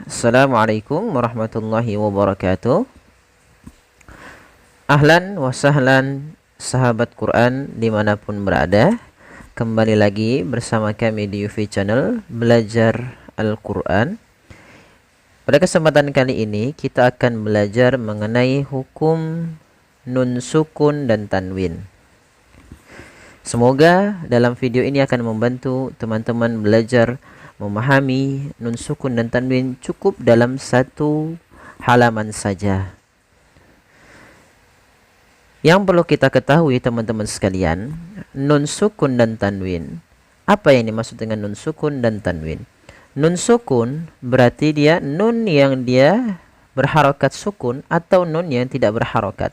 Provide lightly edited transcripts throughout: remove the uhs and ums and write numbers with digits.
Assalamualaikum warahmatullahi wabarakatuh. Ahlan wa sahlan sahabat Quran dimanapun berada. Kembali lagi bersama kami di UV Channel Belajar Al-Quran. Pada kesempatan kali ini kita akan belajar mengenai hukum nun sukun dan tanwin. Semoga dalam video ini akan membantu teman-teman belajar memahami nun sukun dan tanwin cukup dalam satu halaman saja. Yang perlu kita ketahui teman-teman sekalian, nun sukun dan tanwin. Apa yang dimaksud dengan nun sukun dan tanwin? Nun sukun berarti dia nun yang dia berharokat sukun atau nun yang tidak berharokat.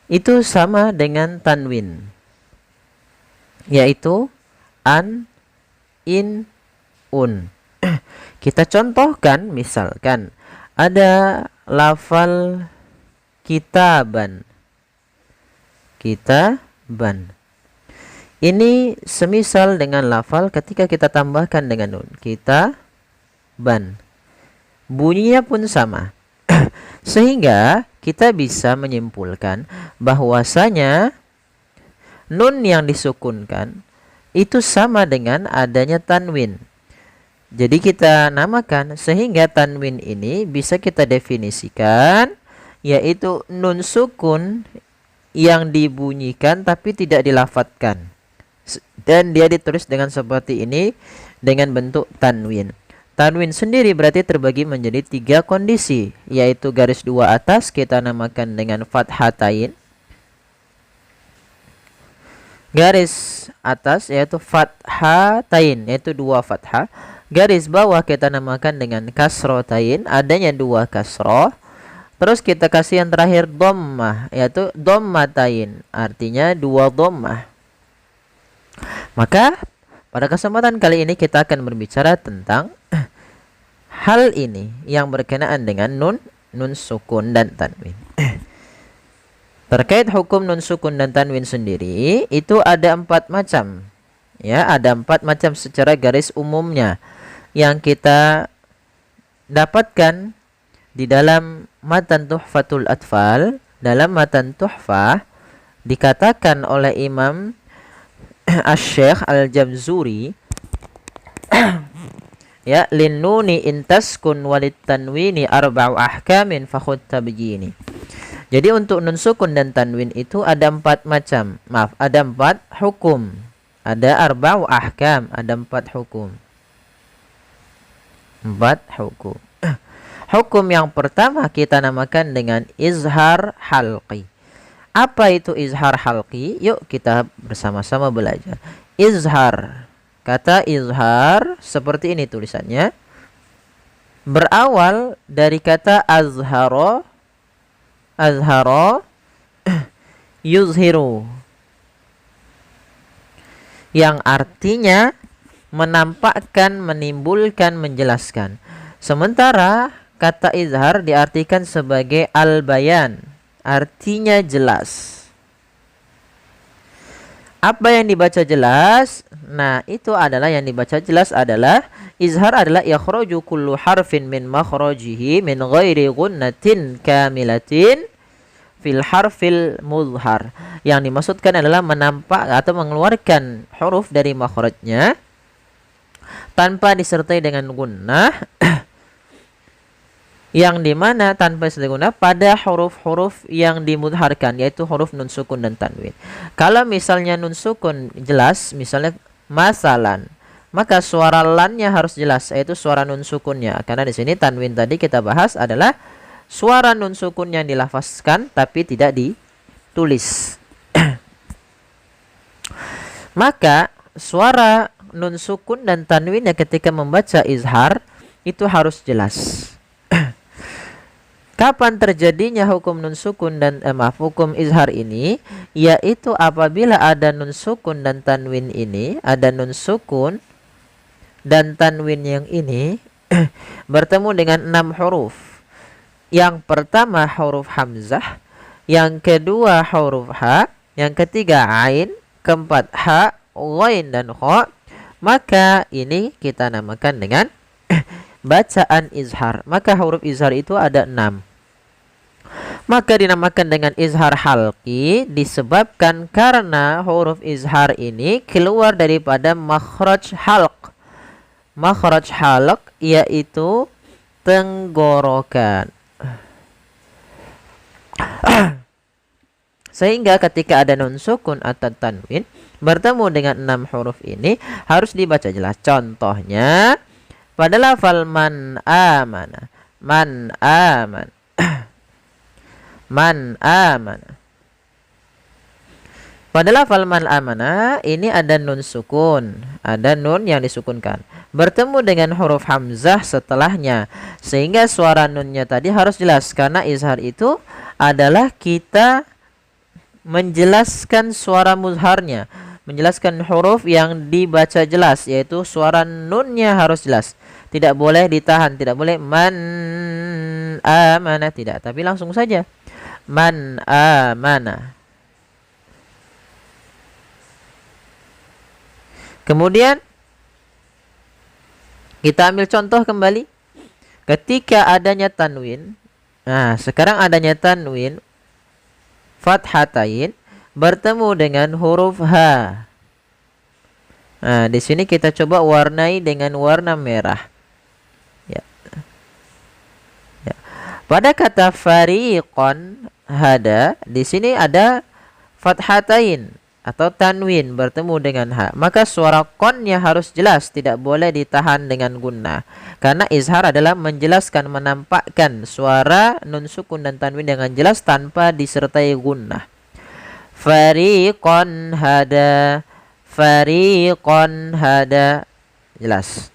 Itu sama dengan tanwin, yaitu an, in, un. Kita contohkan, misalkan ada lafal kitaban. Kitaban. Ini semisal dengan lafal ketika kita tambahkan dengan nun. Kitaban. Bunyinya pun sama. Sehingga kita bisa menyimpulkan bahwasanya nun yang disukunkan itu sama dengan adanya tanwin. Jadi kita namakan, sehingga tanwin ini bisa kita definisikan yaitu nun sukun yang dibunyikan tapi tidak dilafatkan. Dan dia ditulis dengan seperti ini dengan bentuk tanwin. Tanwin sendiri berarti terbagi menjadi 3 kondisi, yaitu garis 2 atas kita namakan dengan fathatain. Garis atas yaitu fathatain, yaitu 2 fathah. Garis bawah kita namakan dengan kasrotain, adanya 2 kasroh. Terus kita kasih yang terakhir dhammah, yaitu dhammatain, artinya 2 dhammah. Maka pada kesempatan kali ini kita akan berbicara tentang hal ini yang berkenaan dengan nun sukun dan tanwin. Terkait hukum nun sukun dan tanwin sendiri itu ada 4 macam. Ya, ada 4 macam secara garis umumnya yang kita dapatkan di dalam matan Tuhfatul Atfal. Dalam matan Tuhfah dikatakan oleh Imam Asy-Syaikh Al-Jamzuri ya, lin nuni intaskun walit tanwini arba'u ahkamin fakhud tabyini. Jadi untuk nun sukun dan tanwin itu ada 4 macam. Maaf, ada 4 hukum. Ada arba'u ahkam, ada 4 hukum. 4 hukum. Hukum yang pertama kita namakan dengan izhar halqi. Apa itu izhar halqi? Yuk kita bersama-sama belajar. Izhar. Kata izhar seperti ini tulisannya. Berawal dari kata azharo. Azharo yuzhiru, yang artinya menampakkan, menimbulkan, menjelaskan. Sementara kata izhar diartikan sebagai al-bayan, artinya jelas. Apa yang dibaca jelas? Nah, itu adalah yang dibaca jelas adalah izhar adalah ikhraju kullu harfin min makhrajihi min ghairi gunnatin kamilatin fil harfil mudhar. Yang dimaksudkan adalah menampak atau mengeluarkan huruf dari makhrajnya tanpa disertai dengan gunnah, yang dimana tanpa disertai gunnah pada huruf-huruf yang dimudharkan, yaitu huruf nun sukun dan tanwin. Kalau misalnya nun sukun jelas, misalnya masalan, maka suara lannya harus jelas, yaitu suara nun sukunnya. Karena di sini tanwin tadi kita bahas adalah suara nun sukun yang dilafazkan tapi tidak ditulis. Maka suara nun sukun dan tanwinnya ketika membaca izhar itu harus jelas. Kapan terjadinya hukum nun sukun dan hukum izhar ini? Yaitu apabila ada nun sukun dan tanwin ini, ada nun sukun dan tanwin yang ini bertemu dengan 6 huruf. Yang pertama huruf hamzah, yang kedua huruf ha, yang ketiga ain, keempat ha, ghain dan kha. Maka ini kita namakan dengan bacaan izhar. Maka huruf izhar itu ada 6. Maka dinamakan dengan izhar halqi disebabkan karena huruf izhar ini keluar daripada makhraj halq. Makhraj halq yaitu tenggorokan. Sehingga ketika ada nun sukun atau tanwin bertemu dengan 6 huruf ini harus dibaca jelas. Contohnya pada lafal man amana. Man aman. Man amana. Pada lafal man amana ini ada nun sukun, ada nun yang disukunkan bertemu dengan huruf hamzah setelahnya, sehingga suara nunnya tadi harus jelas karena izhar itu adalah kita menjelaskan suara muzharnya, menjelaskan huruf yang dibaca jelas, yaitu suara nunnya harus jelas, tidak boleh ditahan, tidak boleh man amana, tidak, tapi langsung saja man amana. Kemudian kita ambil contoh kembali ketika adanya tanwin. Nah, sekarang adanya tanwin fathatain bertemu dengan huruf H. Nah, di sini kita coba warnai dengan warna merah. Ya. Ya. Pada kata fariqon hada, di sini ada fathatain atau tanwin bertemu dengan ha, maka suara konnya harus jelas, tidak boleh ditahan dengan gunnah. Karena izhar adalah menjelaskan, menampakkan suara nun sukun dan tanwin dengan jelas tanpa disertai gunnah. Fariqon hada, fariqon hada, jelas.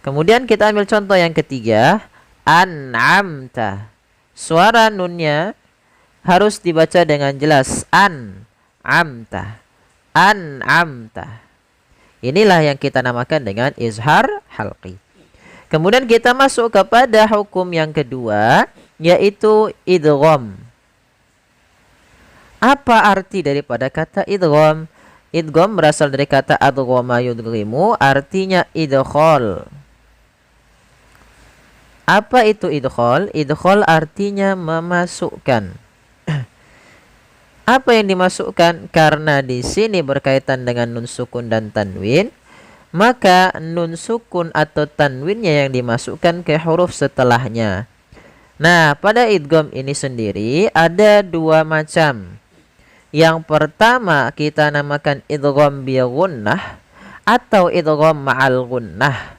Kemudian kita ambil contoh yang ketiga, an'amta. Suara nunnya harus dibaca dengan jelas, amta. An'amta. Inilah yang kita namakan dengan izhar halqi. Kemudian kita masuk kepada hukum yang kedua, yaitu idgham. Apa arti daripada kata idgham? Idgham berasal dari kata adghama yudghimu, artinya idkhal. Apa itu idkhal? Idkhal artinya memasukkan. Apa yang dimasukkan? Karena di sini berkaitan dengan nun sukun dan tanwin, maka nun sukun atau tanwinnya yang dimasukkan ke huruf setelahnya. Nah, pada idgham ini sendiri ada dua macam. Yang pertama kita namakan idgham bi gunnah atau idgham ma'al gunnah.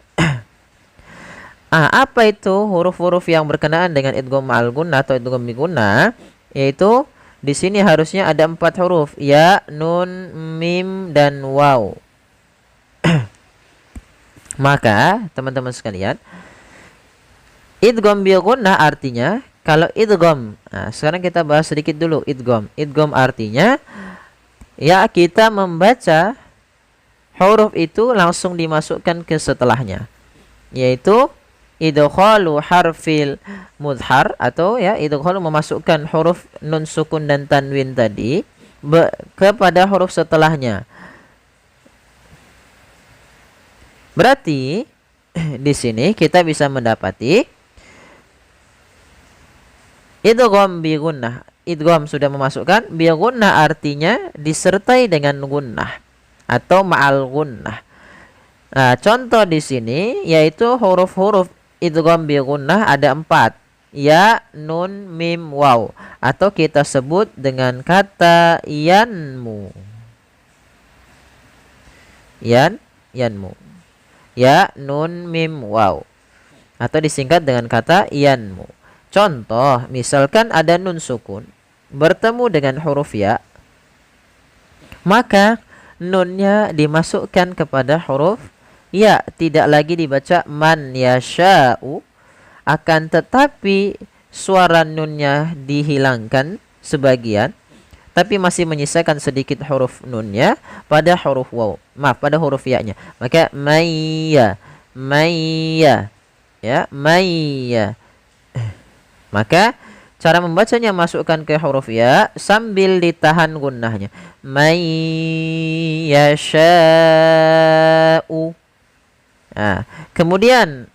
Apa itu huruf-huruf yang berkenaan dengan idgham ma'al gunnah atau idgham bi gunnah? Yaitu di sini harusnya ada 4 huruf, ya, nun, mim, dan waw. Maka teman-teman sekalian, idgham bi gunnah artinya kalau idgham. Nah, sekarang kita bahas sedikit dulu idgham. Idgham artinya ya kita membaca huruf itu langsung dimasukkan ke setelahnya, yaitu idkhalu harfil mudhar, atau ya idkhalu memasukkan huruf nun sukun dan tanwin tadi kepada huruf setelahnya. Berarti di sini kita bisa mendapati idgham bi gunnah. Idgham sudah memasukkan, bi gunnah artinya disertai dengan gunnah atau ma'al gunnah. Nah, contoh di sini yaitu huruf-huruf idgham bi gunnah ada 4. Ya, nun, mim, waw, atau kita sebut dengan kata yanmu. Yanmu. Ya, nun, mim, waw, atau disingkat dengan kata yanmu. Contoh, misalkan ada nun sukun bertemu dengan huruf ya, maka nunnya dimasukkan kepada huruf ya, tidak lagi dibaca man yasha'u, akan tetapi suara nunnya dihilangkan sebagian, tapi masih menyisakan sedikit huruf nunnya pada huruf waw. Pada huruf ya-nya. Maka mayya, ya, mayya. Maka cara membacanya masukkan ke huruf ya sambil ditahan gunnahnya. Mayyasha'u. Nah, kemudian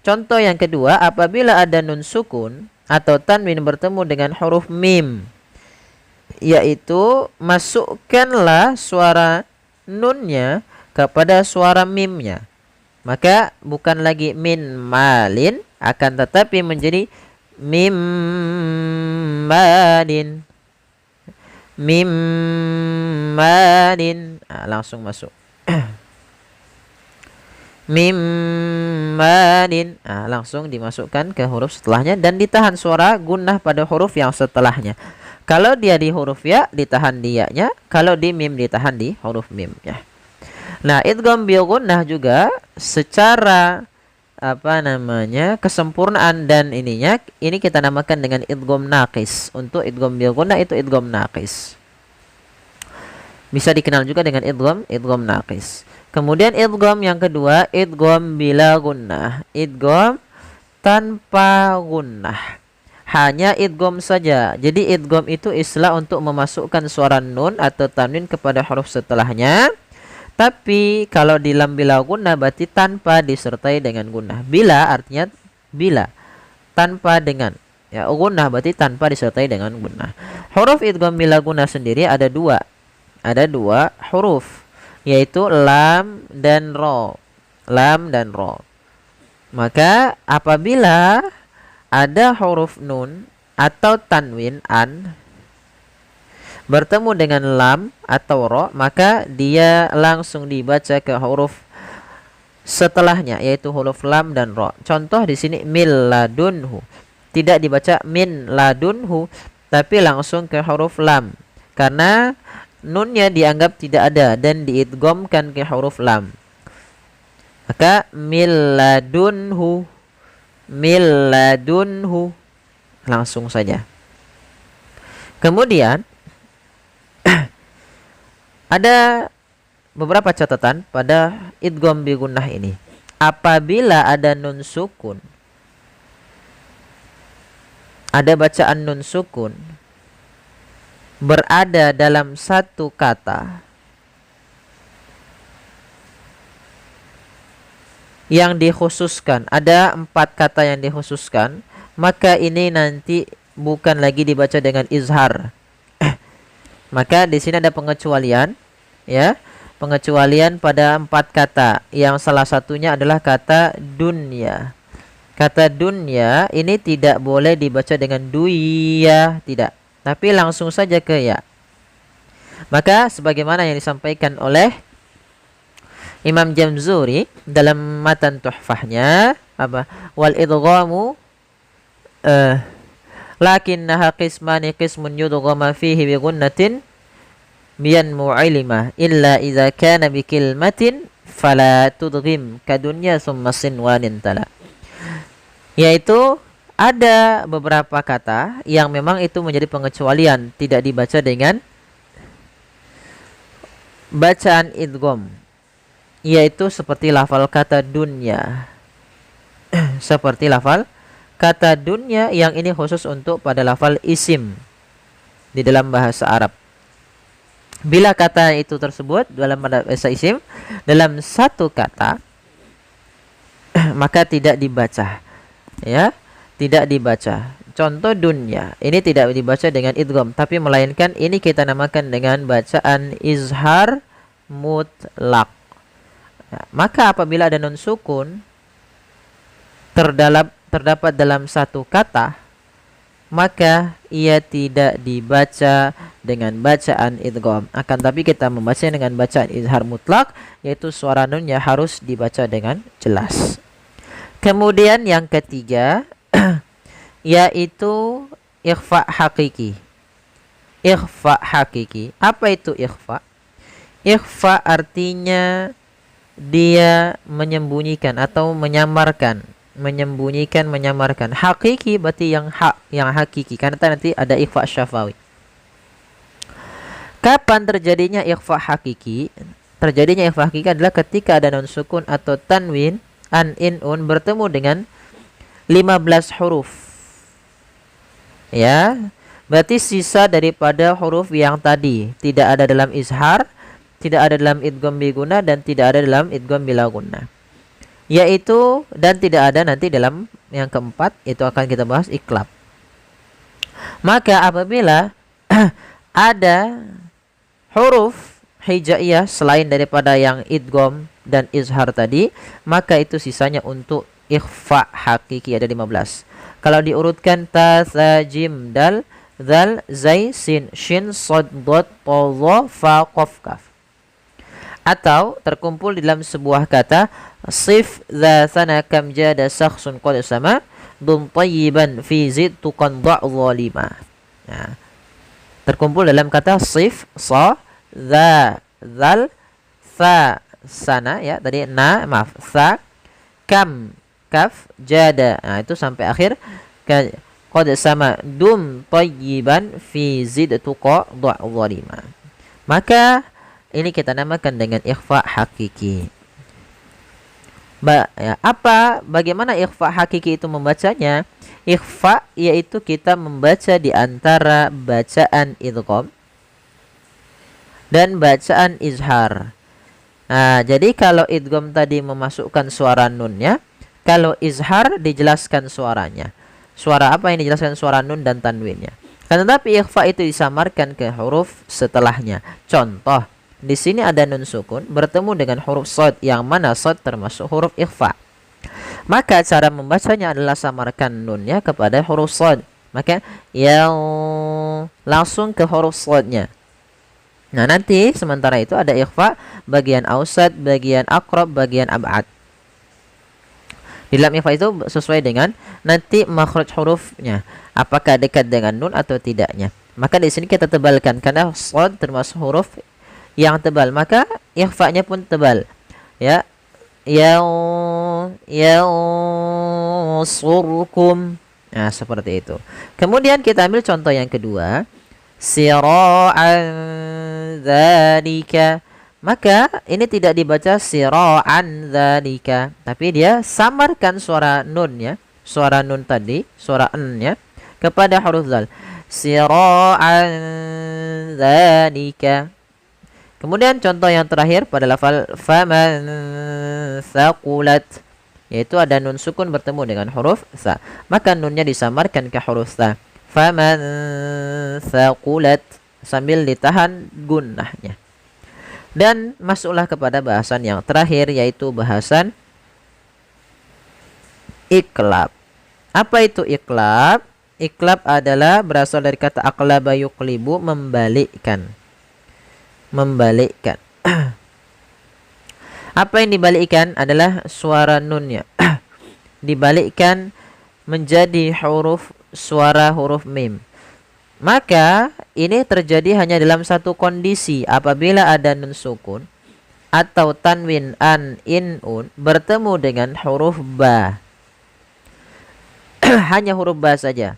Contoh yang kedua, apabila ada nun sukun atau tanwin bertemu dengan huruf mim, yaitu masukkanlah suara nunnya kepada suara mimnya. Maka bukan lagi min malin, akan tetapi menjadi mim malin. Mim malin. Langsung masuk. Mim malin. Langsung dimasukkan ke huruf setelahnya dan ditahan suara gunnah pada huruf yang setelahnya. Kalau dia di huruf ya, ditahan di ya-nya. Kalau di mim, ditahan di huruf mim-nya. Nah, idgham bil gunnah juga secara kesempurnaan dan ininya, ini kita namakan dengan idgham naqis. Untuk idgham bil gunnah itu idgham naqis. Bisa dikenal juga dengan idgham naqis. Kemudian idgham yang kedua, idgham bila gunnah. Idgham tanpa gunnah. Hanya idgham saja. Jadi idgham itu istilah untuk memasukkan suara nun atau tanwin kepada huruf setelahnya. Tapi kalau di lam bila gunnah berarti tanpa disertai dengan gunnah. Bila artinya bila, tanpa dengan. Ya, gunnah berarti tanpa disertai dengan gunnah. Huruf idgham bila gunnah sendiri ada dua. Ada dua huruf, yaitu lam dan ro. Lam dan ro. Maka apabila ada huruf nun atau tanwin an bertemu dengan lam atau ro, maka dia langsung dibaca ke huruf setelahnya, yaitu huruf lam dan ro. Contoh di sini mil ladunhu. Tidak dibaca min ladunhu, tapi langsung ke huruf lam. Karena nunnya dianggap tidak ada dan diidghamkan ke huruf lam. Maka mil ladunhu. Mil ladunhu, langsung saja. Kemudian ada beberapa catatan pada idgham bi gunnah ini. Apabila ada nun sukun, ada bacaan nun sukun berada dalam satu kata yang dikhususkan, ada 4 kata yang dikhususkan, maka ini nanti bukan lagi dibaca dengan izhar. Maka di sini ada pengecualian, ya, pengecualian pada 4 kata, yang salah satunya adalah kata dunya. Kata dunya ini tidak boleh dibaca dengan duya, tidak, tapi langsung saja ke ya. Maka sebagaimana yang disampaikan oleh Imam Jamzuri dalam matan tuhfahnya, wal idghamu lakinnaha qismani qismun yudghama fihi bi gunnatin biyan mu'ilima illa idza kana bi kilmatin fala tudghim kadunya summa sinwanin tala. Yaitu ada beberapa kata yang memang itu menjadi pengecualian, tidak dibaca dengan bacaan idgham, yaitu seperti lafal kata dunya. Seperti lafal kata dunya yang ini khusus untuk pada lafal isim di dalam bahasa Arab. Bila kata itu tersebut dalam bahasa isim dalam satu kata, maka tidak dibaca. Ya, tidak dibaca. Contoh dunya, ini tidak dibaca dengan idgham, tapi melainkan ini kita namakan dengan bacaan izhar mutlak. Maka apabila ada nun sukun terdapat dalam satu kata, maka ia tidak dibaca dengan bacaan idgham. Akan tapi kita membaca dengan bacaan izhar mutlak, yaitu suara nunnya harus dibaca dengan jelas. Kemudian yang ketiga yaitu ikhfa hakiki. Ikhfa hakiki. Apa itu ikhfa? Ikhfa artinya dia menyembunyikan atau menyamarkan, menyamarkan. Hakiki berarti yang hakiki, karena nanti ada ikhfa syafawi. Kapan terjadinya ikhfa hakiki? Terjadinya ikhfa hakiki adalah ketika ada nun sukun atau tanwin an in un bertemu dengan 15 huruf. Ya, berarti sisa daripada huruf yang tadi tidak ada dalam izhar, tidak ada dalam idgham bi gunnah, dan tidak ada dalam idgham bila gunnah. yaitu dan tidak ada nanti dalam yang keempat, itu akan kita bahas iklab. Maka apabila ada huruf hijaiyah selain daripada yang idgham dan izhar tadi, maka itu sisanya untuk ikhfa hakiki, ada 15. Kalau diurutkan ta, tha, jim, dal, zal, zai, sin, shin, sod, dot, ta, dha, fa, qaf, kaf. Atau terkumpul dalam sebuah kata sif dha thana kam jada sakhsun qad sama dum tayyiban fi zid tuqan da' zalima. Nah, terkumpul dalam kata sif sa dha zal fa sana, ya tadi na, maaf, sa kam kaf jada. Nah, itu sampai akhir qad sama dum tayyiban fi zid tuqa da' zalima. Maka ini kita namakan dengan ikhfa hakiki. Bagaimana ikhfa hakiki itu membacanya? Ikhfa yaitu kita membaca di antara bacaan idgham dan bacaan izhar. Nah, jadi kalau idgham tadi memasukkan suara nunnya, kalau izhar dijelaskan suaranya. Suara apa yang dijelaskan? Suara nun dan tanwinnya. Tetapi ikhfa itu disamarkan ke huruf setelahnya. Contoh, di sini ada nun sukun bertemu dengan huruf shad, yang mana shad termasuk huruf ikhfa. Maka cara membacanya adalah samarkan nunnya kepada huruf shad. Maka yang langsung ke huruf shadnya. Nah, nanti sementara itu ada ikhfa bagian ausad, bagian aqrab, bagian ab'ad. Di dalam ikhfa itu sesuai dengan nanti makhraj hurufnya, apakah dekat dengan nun atau tidaknya. Maka di sini kita tebalkan karena shad termasuk huruf yang tebal, maka ikhfa-nya pun tebal. Ya, surkum. Nah, seperti itu. Kemudian kita ambil contoh yang kedua, sira'an dzalika. Maka ini tidak dibaca sira'an dzalika, tapi dia samarkan suara nunnya, suara nun tadi, suara n-nya kepada huruf zal. Sira'an dzalika. Kemudian contoh yang terakhir pada lafal faman thaqulat, yaitu ada nun sukun bertemu dengan huruf tha, maka nunnya disamarkan ke huruf tha. Faman thaqulat, sambil ditahan gunnahnya. Dan masuklah kepada bahasan yang terakhir, yaitu bahasan iklab. Apa itu iklab? Iklab adalah berasal dari kata aqlaba yuqlibu, membalikkan. Membalikkan. Apa yang dibalikkan adalah suara nunnya. Dibalikkan menjadi suara huruf mim. Maka ini terjadi hanya dalam satu kondisi, apabila ada nun sukun atau tanwin an, in, un bertemu dengan huruf ba. Hanya huruf ba saja.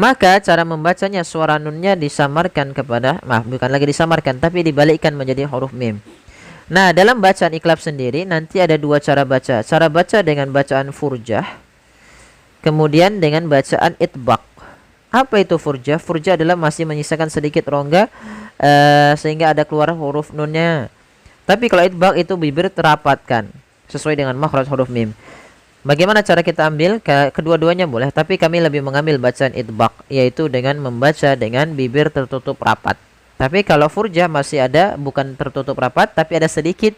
Maka cara membacanya, suara nunnya disamarkan kepada, bukan lagi disamarkan, tapi dibalikkan menjadi huruf mim. Nah, dalam bacaan iklab sendiri nanti ada dua cara baca. Cara baca dengan bacaan furjah, kemudian dengan bacaan itbaq. Apa itu furjah? Furjah adalah masih menyisakan sedikit rongga sehingga ada keluar huruf nunnya. Tapi kalau itbaq itu bibir terapatkan sesuai dengan makhraj huruf mim. Bagaimana cara kita ambil? Kedua-duanya boleh, tapi kami lebih mengambil bacaan itbaq, yaitu dengan membaca dengan bibir tertutup rapat. Tapi kalau furjah masih ada, bukan tertutup rapat, tapi ada sedikit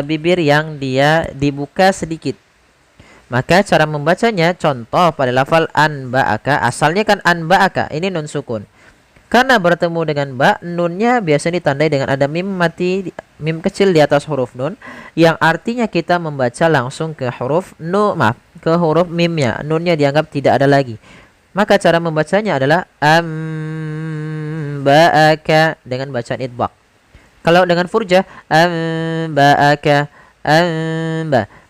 bibir yang dia dibuka sedikit. Maka cara membacanya, contoh pada lafal anba'aka, asalnya kan anba'aka, ini nun sukun. Karena bertemu dengan ba, nunnya biasanya ditandai dengan ada mim mati, mim kecil di atas huruf nun, yang artinya kita membaca langsung ke huruf ke huruf mimnya. Nunnya dianggap tidak ada lagi. Maka cara membacanya adalah amba'aka dengan bacaan itbaq. Kalau dengan furjah, amba'aka,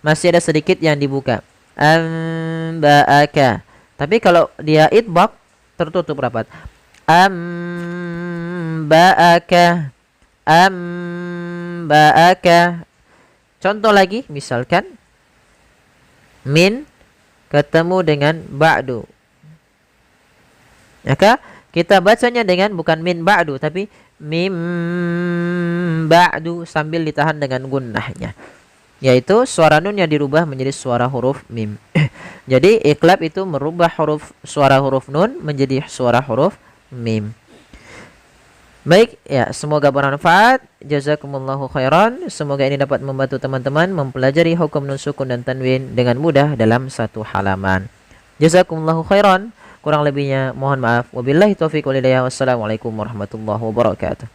masih ada sedikit yang dibuka. Amba'aka. Tapi kalau dia itbaq, tertutup rapat. Amba'aka, amba'aka. Contoh lagi, misalkan min ketemu dengan ba'du, maka kita bacanya dengan bukan min ba'du, tapi mim ba'du sambil ditahan dengan gunnahnya. yaitu suara nun yang dirubah menjadi suara huruf mim. Jadi iqlab itu merubah suara huruf nun menjadi suara huruf mim. Baik, ya, semoga bermanfaat. Jazakumullahu khairan. Semoga ini dapat membantu teman-teman mempelajari hukum nun sukun dan tanwin dengan mudah dalam satu halaman. Jazakumullahu khairan. Kurang lebihnya mohon maaf. Wabillahi taufiq wal hidayah. Wassalamualaikum warahmatullahi wabarakatuh.